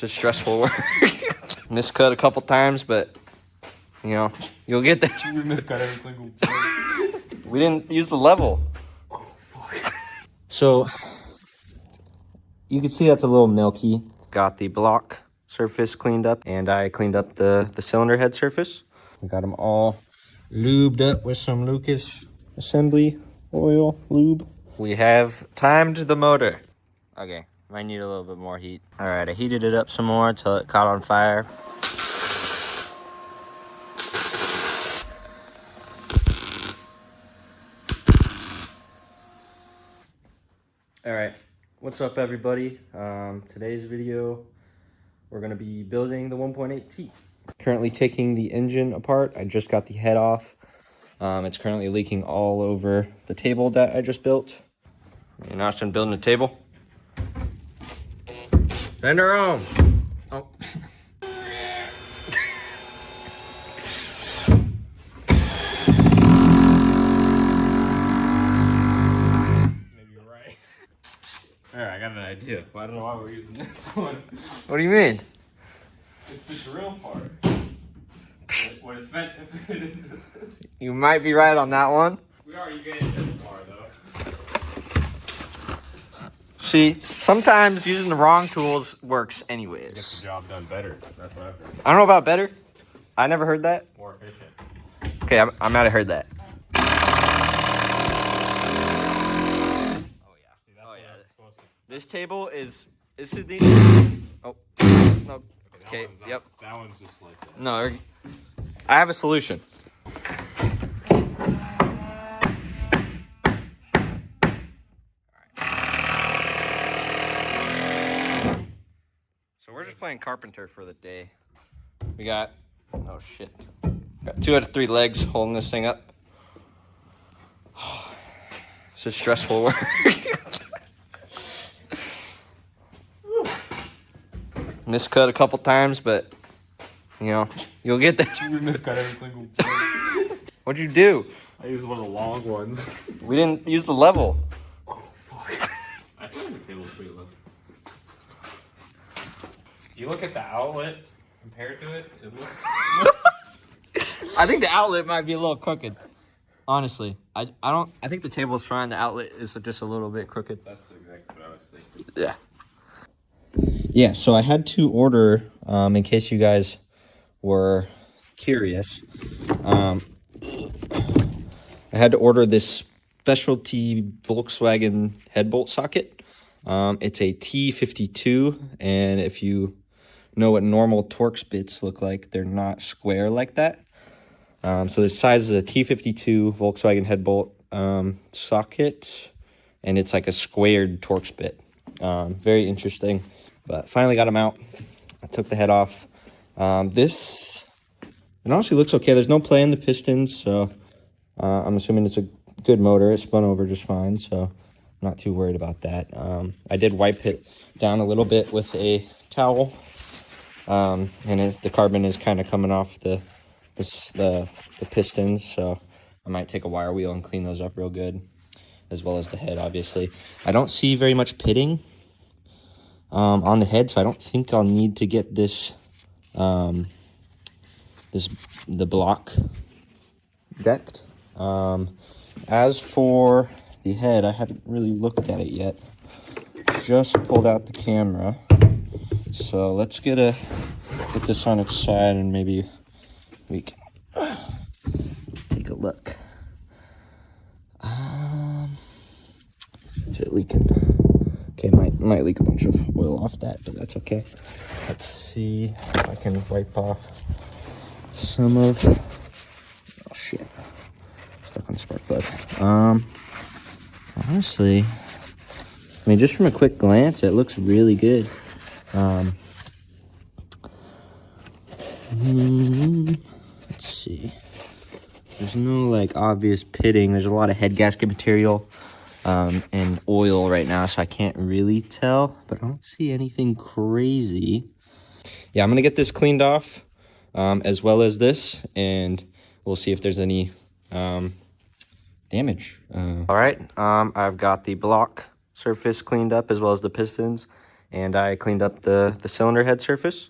just stressful work. Miscut a couple times, but you know, you'll get there. We miscut every single time. We didn't use the level. Oh, fuck. So you can see that's a little milky. Got the block surface cleaned up, and I cleaned up the cylinder head surface. We got them all lubed up with some Lucas assembly oil lube. We have timed the motor. Okay, might need a little bit more heat. All right, I heated it up some more until it caught on fire. All right, what's up everybody? Today's video, we're gonna be building the 1.8T. Currently taking the engine apart. I just got the head off. It's currently leaking all over the table that I just built. And now it's done building the table. Bend her arm. Oh. Alright, I got an idea. Well, I don't know why we're using this one. What do you mean? It's the drill part. What it's meant to fit into this. You might be right on that one. We already get it this far, though. See, sometimes using the wrong tools works anyways. Gets the job done better. That's what I've heard. I don't know about better. I never heard that. More efficient. Okay, I might have heard that. This table is the. Oh, no. Okay, yep. That one's just like that. No, I have a solution. So we're just playing carpenter for the day. We got, oh shit. Got 2 out of 3 legs holding this thing up. It's just stressful work. Miscut a couple times, but you know, you'll get there. We miscut every single time. What'd you do? I used one of the long ones. We didn't use the level. Oh, fuck. I feel like the table's pretty low. If you look at the outlet compared to it, it looks... I think the outlet might be a little crooked. Honestly, I think the table's fine. The outlet is just a little bit crooked. That's exactly what I was thinking. Yeah. Yeah, so I had to order, in case you guys were curious, I had to order this specialty Volkswagen head bolt socket. It's a T52, and if you know what normal Torx bits look like, they're not square like that. So the size is a T52 Volkswagen head bolt socket, and it's like a squared Torx bit. Very interesting. But finally got them out. I took the head off. It honestly looks okay. There's no play in the pistons, so I'm assuming it's a good motor. It spun over just fine, so I'm not too worried about that. I did wipe it down a little bit with a towel, and the carbon is kind of coming off the pistons, so I might take a wire wheel and clean those up real good, as well as the head, obviously. I don't see very much pitting on the head, so I don't think I'll need to get the block decked. As for the head, I haven't really looked at it yet. Just pulled out the camera, so let's put this on its side and maybe we can take a look. Is it leaking? Okay, might leak a bunch of oil off that, but that's okay. Let's see if I can wipe off some of... Oh, shit. Stuck on the spark plug. Honestly, I mean, just from a quick glance, it looks really good. Let's see. There's no, like, obvious pitting. There's a lot of head gasket material. And oil right now, so I can't really tell, but I don't see anything crazy. Yeah, I'm gonna get this cleaned off, as well as this, and we'll see if there's any damage. All right, I've got the block surface cleaned up as well as the pistons, and I cleaned up the cylinder head surface.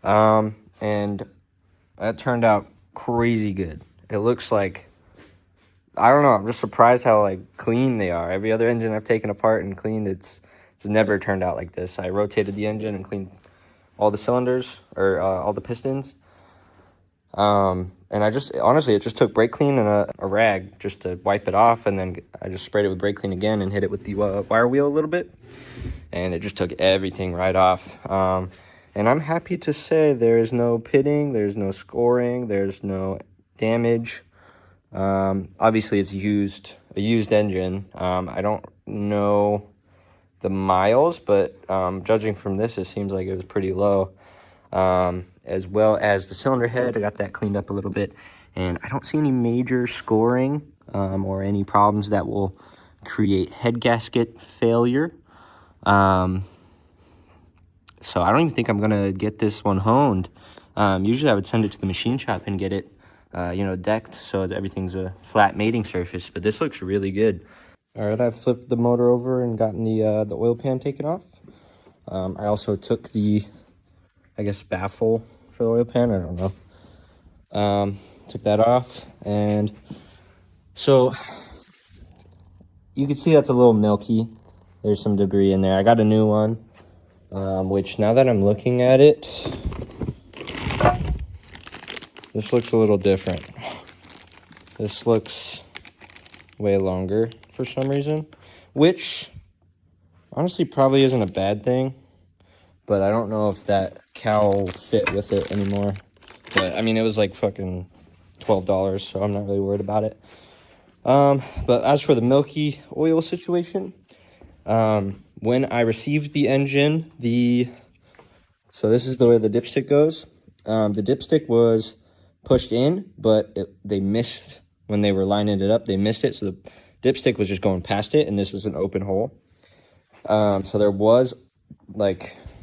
And that turned out crazy good. It looks like, I don't know, I'm just surprised how like clean they are. Every other engine I've taken apart and cleaned, it's never turned out like this. I rotated the engine and cleaned all the cylinders, or all the pistons. And I just, honestly, it just took brake clean and a rag just to wipe it off, and then I just sprayed it with brake clean again and hit it with the wire wheel a little bit, and it just took everything right off. And I'm happy to say there is no pitting, there's no scoring, there's no damage. Obviously, it's a used engine. I don't know the miles, but judging from this, it seems like it was pretty low. As well as the cylinder head, I got that cleaned up a little bit, and I don't see any major scoring or any problems that will create head gasket failure. So I don't even think I'm gonna get this one honed. Usually I would send it to the machine shop and get it, decked so that everything's a flat mating surface, but this looks really good. All right, I've flipped the motor over and gotten the oil pan taken off. I also took the, I guess, baffle for the oil pan, I don't know. Took that off, and so you can see that's a little milky. There's some debris in there. I got a new one, which now that I'm looking at it, this looks a little different. This looks way longer for some reason, which honestly probably isn't a bad thing, but I don't know if that cowl fit with it anymore. But I mean, it was like fucking $12, so I'm not really worried about it. But as for the milky oil situation, when I received the engine, so this is the way the dipstick goes. The dipstick was pushed in, but they missed when they were lining it up. They missed it, so the dipstick was just going past it, and this was an open hole. So there was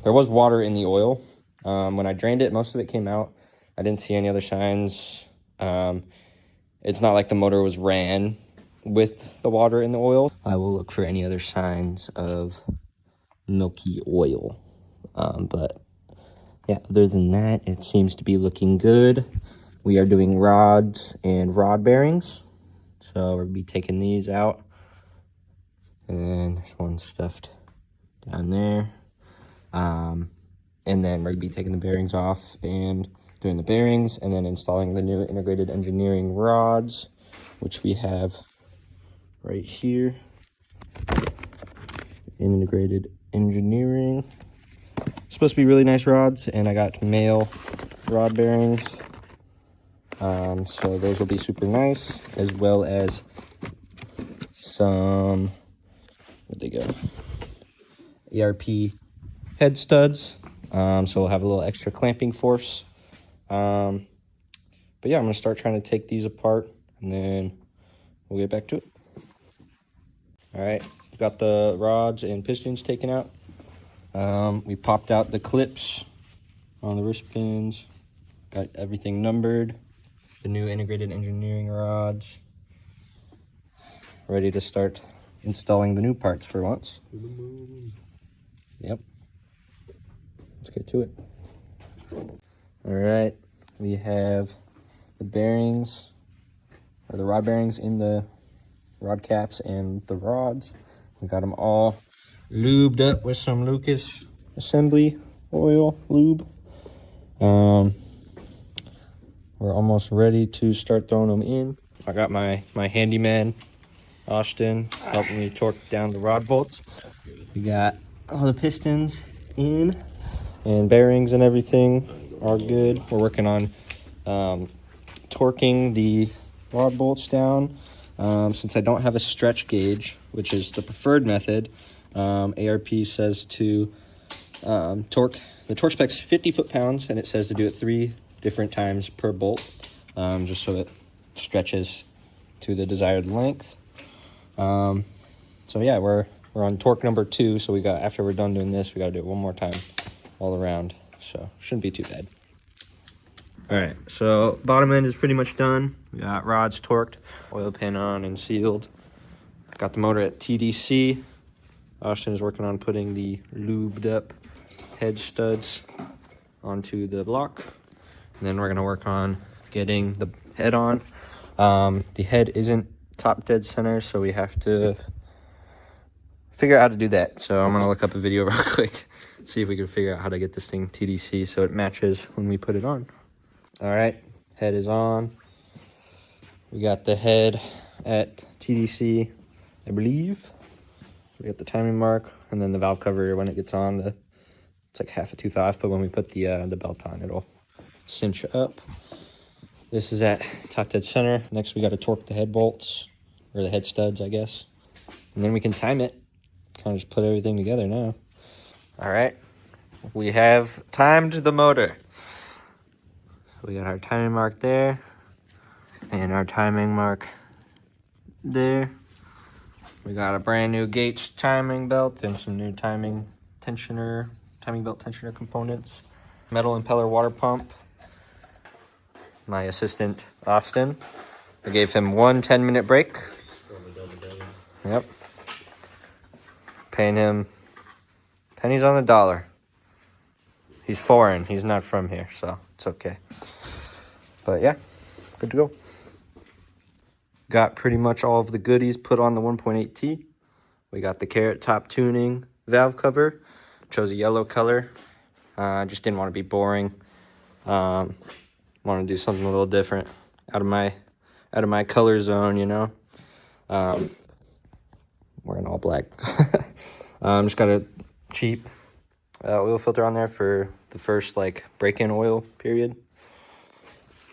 water in the oil. When I drained it, most of it came out. I didn't see any other signs. It's not like the motor was ran with the water in the oil. I will look for any other signs of milky oil. But yeah, other than that, it seems to be looking good. We are doing rods and rod bearings. So we'll be taking these out. And there's one stuffed down there. And then we're gonna be taking the bearings off and doing the bearings, and then installing the new integrated engineering rods, which we have right here. Integrated engineering. Supposed to be really nice rods, and I got male rod bearings. So those will be super nice, as well as some, where'd they go? ERP head studs. So we'll have a little extra clamping force. But yeah, I'm gonna start trying to take these apart, and then we'll get back to it. All right, got the rods and pistons taken out. We popped out the clips on the wrist pins. Got everything numbered. The new integrated engineering rods. Ready to start installing the new parts for once. Yep. Let's get to it. All right, we have the bearings, or the rod bearings in the rod caps and the rods. We got them all lubed up with some Lucas assembly oil lube. We're almost ready to start throwing them in. I got my handyman, Austin, helping me torque down the rod bolts. We got all the pistons in, and bearings and everything are good. We're working on torquing the rod bolts down. Since I don't have a stretch gauge, which is the preferred method, ARP says to torque. The torque spec's 50 foot-pounds, and it says to do it 3 different times per bolt, just so it stretches to the desired length. So yeah, we're on torque number 2. So after we're done doing this, we got to do it one more time all around. So shouldn't be too bad. All right, so bottom end is pretty much done. We got rods torqued, oil pan on and sealed. Got the motor at TDC. Austin is working on putting the lubed up head studs onto the block. And then we're going to work on getting the head on. The head isn't top dead center, so we have to figure out how to do that. So I'm going to look up a video real quick, see if we can figure out how to get this thing TDC so it matches when we put it on. All right, head is on. We got the head at TDC, I believe. We got the timing mark, and then the valve cover when it gets on, it's like half a tooth off, but when we put the belt on, it'll cinch up. This is at top dead center. Next, we got to torque the head bolts, or the head studs, I guess. And then we can time it. Kind of just put everything together now. All right, we have timed the motor. We got our timing mark there, and our timing mark there. We got a brand new Gates timing belt and some new timing belt tensioner components. Metal impeller water pump. My assistant, Austin. I gave him 1 10-minute break. Yep. Paying him pennies on the dollar. He's foreign. He's not from here, so it's okay. But yeah, good to go. Got pretty much all of the goodies put on the 1.8T. We got the carrot top tuning valve cover. Chose a yellow color. Just didn't want to be boring. Want to do something a little different out of my color zone, you know. Wearing all black. Just got a cheap oil filter on there for the first like break-in oil period.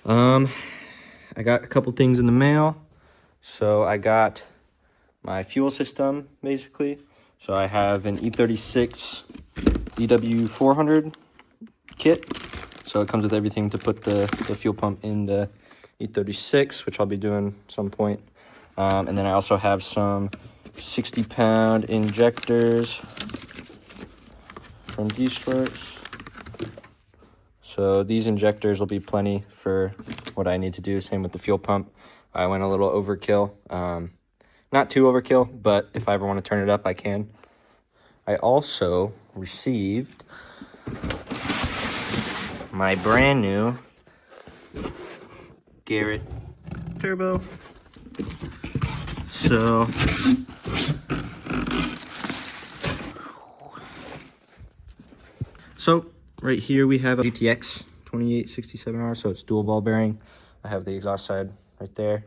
I got a couple things in the mail. So I got my fuel system basically. So I have an E36 DW400 kit. So it comes with everything to put the fuel pump in the E36, which I'll be doing some point. And then I also have some 60-pound injectors from D-Strokes. So these injectors will be plenty for what I need to do. Same with the fuel pump. I went a little overkill. Not too overkill, but if I ever want to turn it up, I can. I also received my brand new Garrett turbo. So right here we have a GTX 2867R, so it's dual ball bearing. I have the exhaust side right there.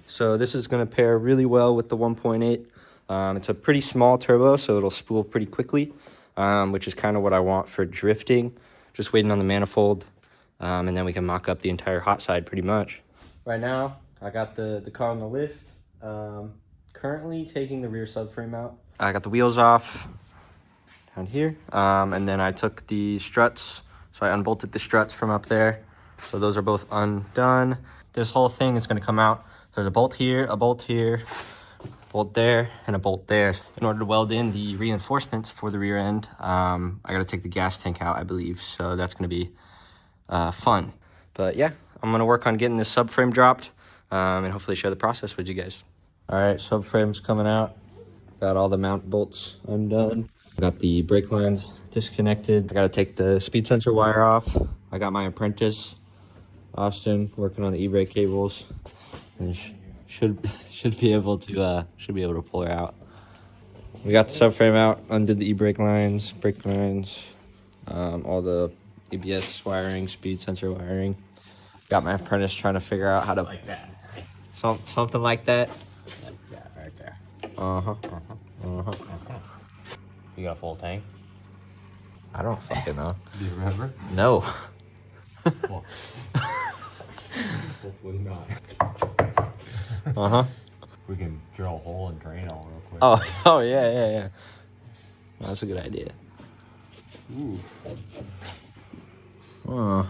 So this is going to pair really well with the 1.8. It's a pretty small turbo, so it'll spool pretty quickly, which is kind of what I want for drifting. Just waiting on the manifold, and then we can mock up the entire hot side pretty much. Right now, I got the car on the lift. Currently taking the rear subframe out. I got the wheels off down here, and then I took the struts. So I unbolted the struts from up there. So those are both undone. This whole thing is going to come out. There's a bolt here, bolt there, and a bolt there. In order to weld in the reinforcements for the rear end, I got to take the gas tank out, I believe. So that's going to be fun. But yeah, I'm going to work on getting this subframe dropped, and hopefully share the process with you guys. All right, subframe's coming out. Got all the mount bolts undone. Got the brake lines disconnected. I got to take the speed sensor wire off. I got my apprentice, Austin, working on the e-brake cables, and should be able to pull her out. We got the subframe out, undid the e-brake lines, brake lines, all the ABS wiring, speed sensor wiring. Got my apprentice trying to figure out how to Like that. something like that. Like that right there. You got a full tank? I don't fucking know. Do you remember? No. Well, hopefully not. We can drill a hole and drain all real quick. Oh yeah. That's a good idea. Ooh. Oh.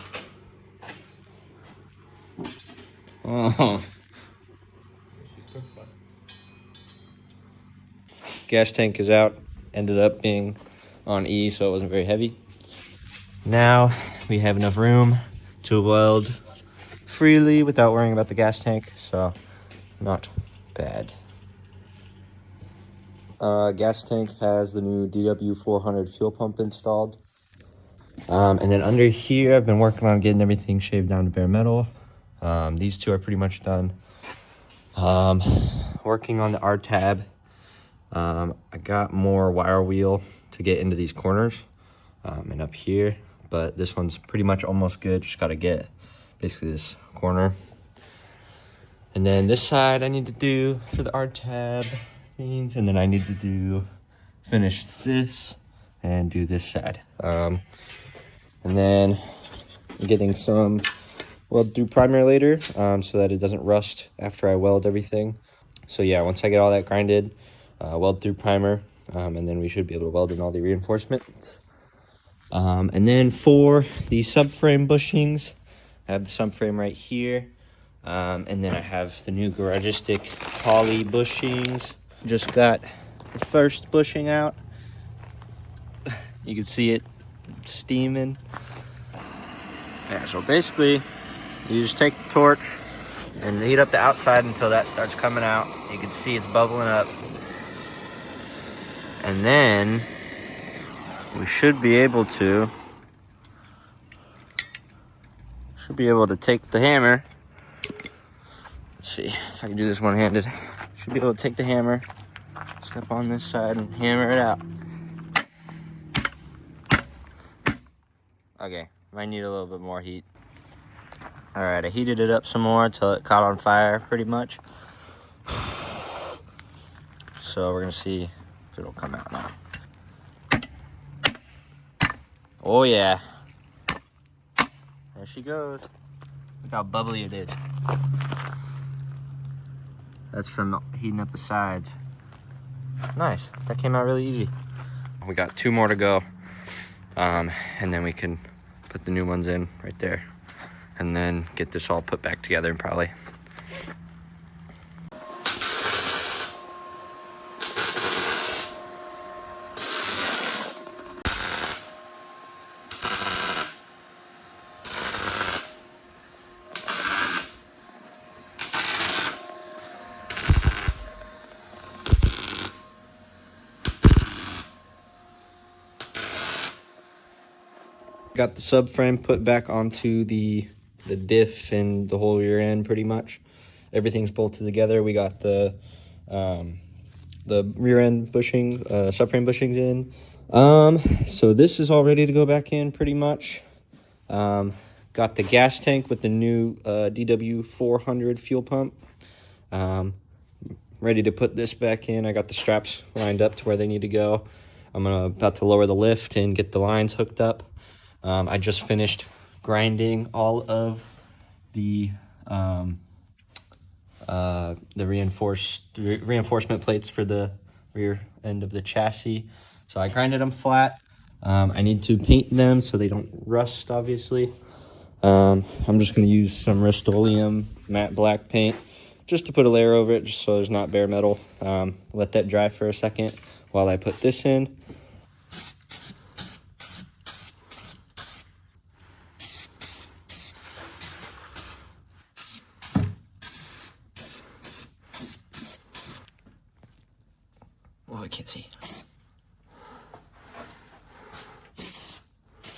Gas tank is out. Ended up being on E, so it wasn't very heavy. Now we have enough room to weld freely without worrying about the gas tank, so not bad. gas tank has the new DW400 fuel pump installed. And then under here, I've been working on getting everything shaved down to bare metal. These two are pretty much done. Working on the R tab. I got more wire wheel to get into these corners and up here, but this one's pretty much almost good. Just got to get basically this corner. And then this side I need to do for the R tab things, and then I need to finish this and do this side. And then I'm getting some weld through primer later so that it doesn't rust after I weld everything. So yeah, once I get all that grinded, weld through primer, and then we should be able to weld in all the reinforcements. And then for the subframe bushings, I have the subframe right here. And then I have the new Garagistic poly bushings. Just got the first bushing out. You can see it steaming. Yeah, so basically, you just take the torch and heat up the outside until that starts coming out. You can see it's bubbling up. And then we should be able to take the hammer. Let's see if I can do this one-handed. Should be able to take the hammer, step on this side, and hammer it out. Okay, might need a little bit more heat. All right, I heated it up some more until it caught on fire, pretty much. So we're gonna see if it'll come out now. Oh yeah, there she goes. Look how bubbly it is. That's from heating up the sides. Nice, that came out really easy. We got 2 more to go. And then we can put the new ones in right there. And then get this all put back together probably. Got the subframe put back onto the diff and the whole rear end pretty much. Everything's bolted together. We got the rear end bushing, subframe bushings in. So this is all ready to go back in pretty much. Got the gas tank with the new DW400 fuel pump. Ready to put this back in. I got the straps lined up to where they need to go. I'm about to lower the lift and get the lines hooked up. I just finished grinding all of the reinforcement plates for the rear end of the chassis. So I grinded them flat. I need to paint them so they don't rust, obviously. I'm just going to use some Rust-Oleum matte black paint just to put a layer over it, just so there's not bare metal. Let that dry for a second while I put this in. Oh, I can't see.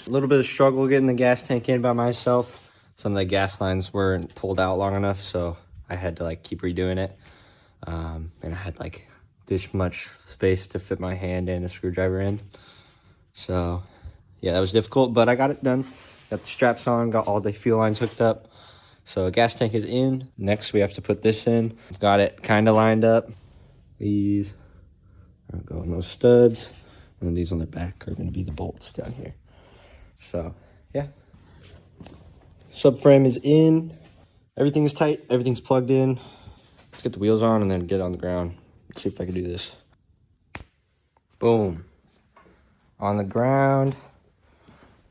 A little bit of struggle getting the gas tank in by myself. Some of the gas lines weren't pulled out long enough, so I had to like keep redoing it. And I had like this much space to fit my hand and a screwdriver in. So yeah, that was difficult, but I got it done. Got the straps on, got all the fuel lines hooked up. So gas tank is in. Next we have to put this in. I've got it kind of lined up. These are going those studs, and then these on the back are going to be the bolts down here. So yeah, subframe is in. Everything is tight. Everything's plugged in. Let's get the wheels on and then get on the ground. Let's see if I can do this. Boom. On the ground.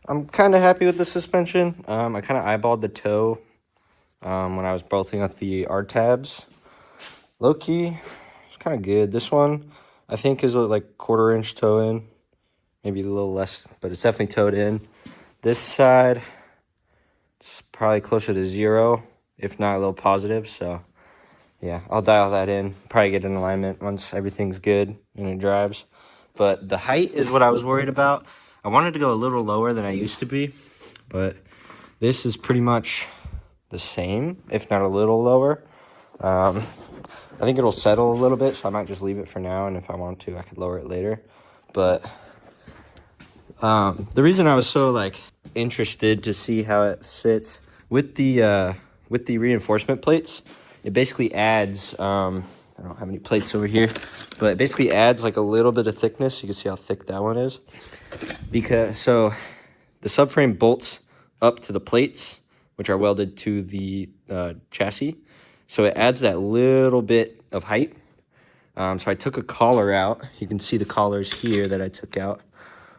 I'm kind of happy with the suspension. I kind of eyeballed the toe when I was bolting up the R tabs. Low key, it's kind of good. This one, I think, is like 1/4 inch toe in. Maybe a little less, but it's definitely towed in. This side, it's probably closer to 0, if not a little positive. So yeah, I'll dial that in. Probably get an alignment once everything's good and it drives. But the height is what I was worried about. I wanted to go a little lower than I used to be, but this is pretty much the same, if not a little lower. I think it'll settle a little bit, so I might just leave it for now, and if I want to, I could lower it later. But the reason I was so like interested to see how it sits with the reinforcement plates, it basically adds I don't have any plates over here, but it basically adds like a little bit of thickness. You can see how thick that one is, because so the subframe bolts up to the plates, which are welded to the chassis, so it adds that little bit of height. So I took a collar out. You can see the collars here that I took out.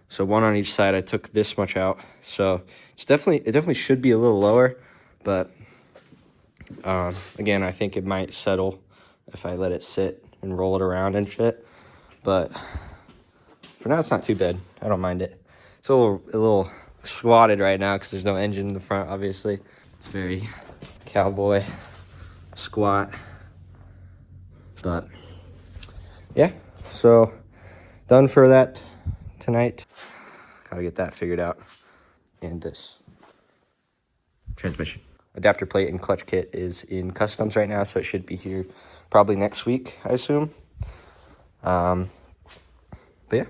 So one on each side. I took this much out. So it definitely should be a little lower, but again, I think it might settle if I let it sit and roll it around and shit. But for now, it's not too bad. I don't mind it. It's a little squatted right now because there's no engine in the front, obviously. It's very cowboy squat. But yeah, so done for that tonight. Gotta get that figured out. And this transmission. Adapter plate and clutch kit is in customs right now, so it should be here probably next week, I assume. But yeah,